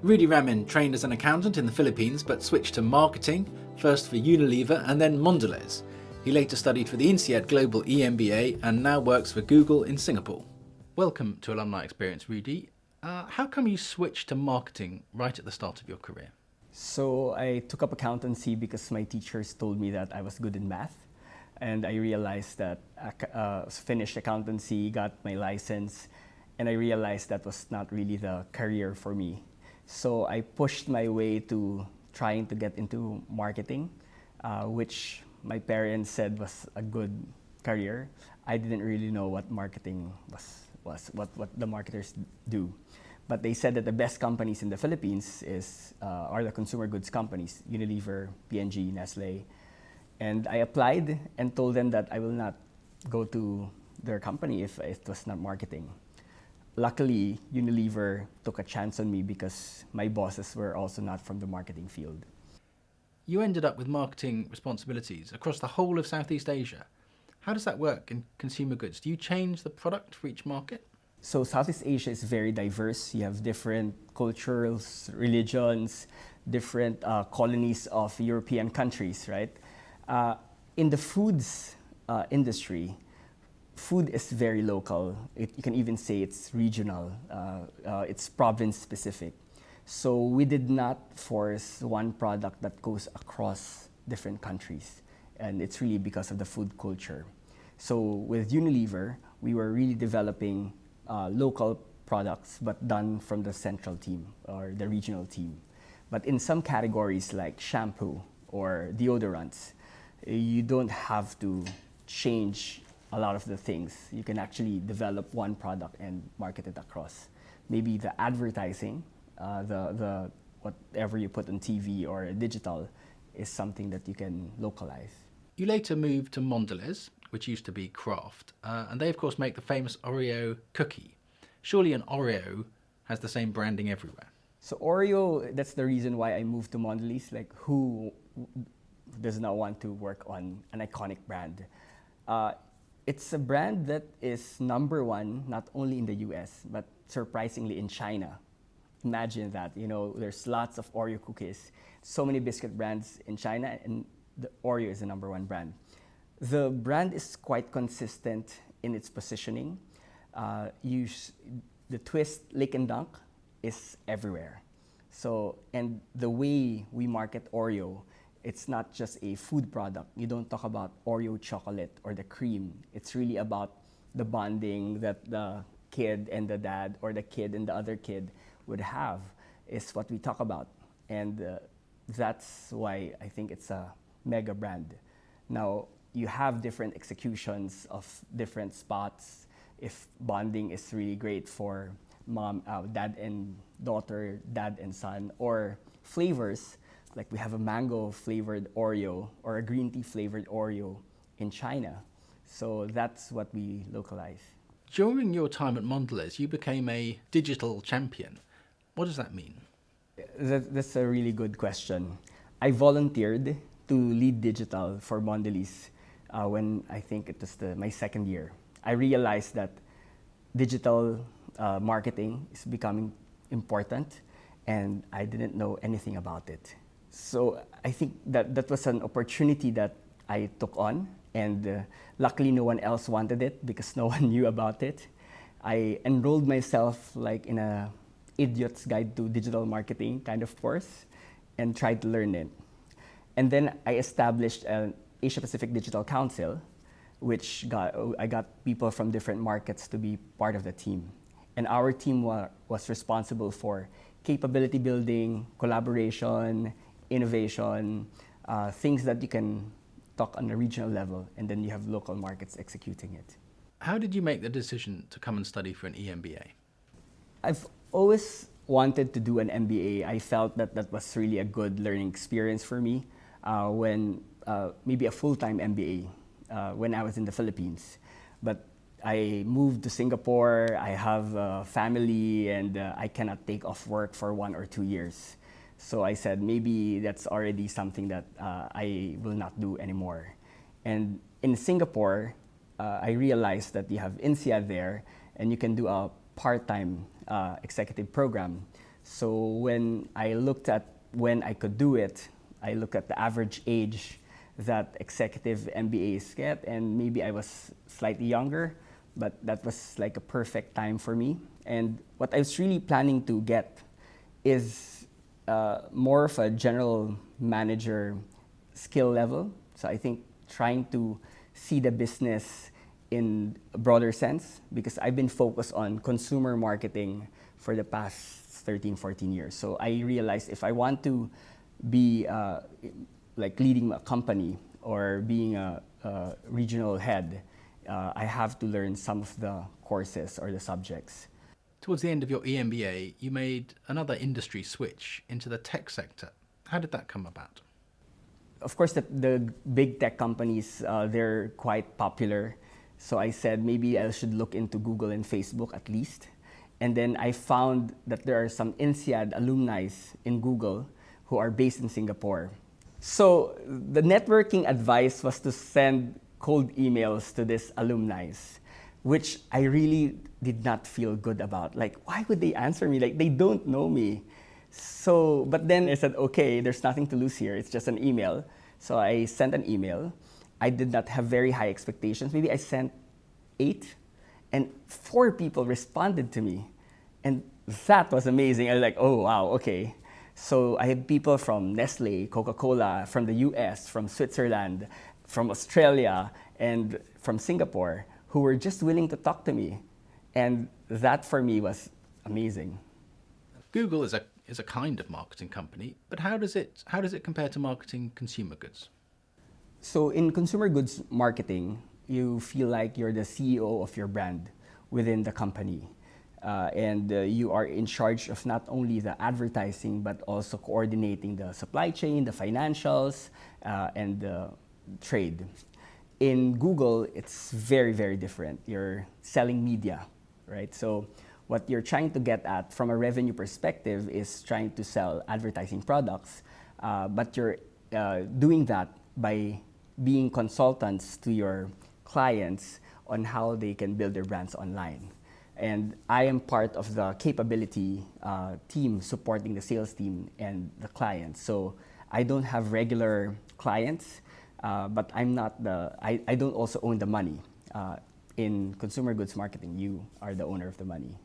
Rudi Ramin trained as an accountant in the Philippines but switched to marketing, first for Unilever and then Mondelez. He later studied for the INSEAD Global EMBA and now works for Google in Singapore. Welcome to Alumni Experience, Rudi. How come you switched to marketing right at the start of your career? So I took up accountancy because my teachers told me that I was good in math. And I realized that finished accountancy, got my license, and I realized that was not really the career for me. So I pushed my way to trying to get into marketing, which my parents said was a good career. I didn't really know what marketing was what the marketers do. But they said that the best companies in the Philippines are the consumer goods companies, Unilever, P&G, Nestle. And I applied and told them that I will not go to their company if it was not marketing. Luckily, Unilever took a chance on me because my bosses were also not from the marketing field. You ended up with marketing responsibilities across the whole of Southeast Asia. How does that work in consumer goods? Do you change the product for each market? So Southeast Asia is very diverse. You have different cultures, religions, different colonies of European countries, right? In the foods industry, food is very local. You can even say it's regional. It's province specific. So we did not force one product that goes across different countries. And it's really because of the food culture. So with Unilever, we were really developing local products, but done from the central team or the regional team. But in some categories like shampoo or deodorants, you don't have to change a lot of the things. You can actually develop one product and market it across. Maybe the advertising, the whatever you put on TV or digital is something that you can localize. You later moved to Mondelez, which used to be Kraft, and they of course make the famous Oreo cookie. Surely an Oreo has the same branding everywhere. So Oreo, that's the reason why I moved to Mondelez. Like, who does not want to work on an iconic brand? It's a brand that is number one, not only in the US, but surprisingly in China. Imagine that, there's lots of Oreo cookies, so many biscuit brands in China, and the Oreo is the number one brand. The brand is quite consistent in its positioning. The twist, lick and dunk is everywhere. So, and the way we market Oreo, it's not just a food product. You don't talk about Oreo chocolate or the cream. It's really about the bonding that the kid and the dad or the kid and the other kid would have is what we talk about. And that's why I think it's a mega brand. Now, you have different executions of different spots. If bonding is really great for dad and daughter, dad and son, or flavors, like we have a mango flavored Oreo or a green tea flavored Oreo in China. So that's what we localize. During your time at Mondelez, you became a digital champion. What does that mean? That's a really good question. I volunteered to lead digital for Mondelez when I think it was my second year. I realized that digital marketing is becoming important, and I didn't know anything about it. So I think that was an opportunity that I took on, and luckily no one else wanted it because no one knew about it. I enrolled myself like in a idiot's guide to digital marketing kind of course and tried to learn it. And then I established an Asia Pacific Digital Council, which I got people from different markets to be part of the team. And our team was responsible for capability building, collaboration, innovation, things that you can talk on a regional level, and then you have local markets executing it. How did you make the decision to come and study for an EMBA? I've always wanted to do an MBA. I felt that was really a good learning experience for me maybe a full-time MBA when I was in the Philippines. But I moved to Singapore, I have a family, and I cannot take off work for 1 or 2 years. So I said, maybe that's already something that I will not do anymore. And in Singapore, I realized that you have INSEAD there, and you can do a part-time executive program. So when I looked at when I could do it, I looked at the average age that executive MBAs get, and maybe I was slightly younger, but that was like a perfect time for me. And what I was really planning to get is more of a general manager skill level. So I think trying to see the business in a broader sense, because I've been focused on consumer marketing for the past 13, 14 years. So I realized if I want to be like leading a company or being a regional head, I have to learn some of the courses or the subjects. Towards the end of your EMBA, you made another industry switch into the tech sector. How did that come about? Of course, the big tech companies, they're quite popular. So I said maybe I should look into Google and Facebook at least. And then I found that there are some INSEAD alumni in Google who are based in Singapore. So the networking advice was to send cold emails to these alumni, which I really did not feel good about. Like, why would they answer me? Like, they don't know me. So, but then I said, okay, there's nothing to lose here. It's just an email. So I sent an email. I did not have very high expectations. Maybe I sent 8, and 4 people responded to me. And that was amazing. I was like, oh, wow, okay. So I had people from Nestle, Coca-Cola, from the US, from Switzerland, from Australia, and from Singapore who were just willing to talk to me. And that for me was amazing. Google is a kind of marketing company, but how does it compare to marketing consumer goods? So in consumer goods marketing, you feel like you're the CEO of your brand within the company. And you are in charge of not only the advertising, but also coordinating the supply chain, the financials, and the trade. In Google, it's very, very different. You're selling media, right? So what you're trying to get at from a revenue perspective is trying to sell advertising products, but you're doing that by being consultants to your clients on how they can build their brands online. And I am part of the capability team supporting the sales team and the clients. So I don't have regular clients, but I don't also own the money. In consumer goods marketing, you are the owner of the money.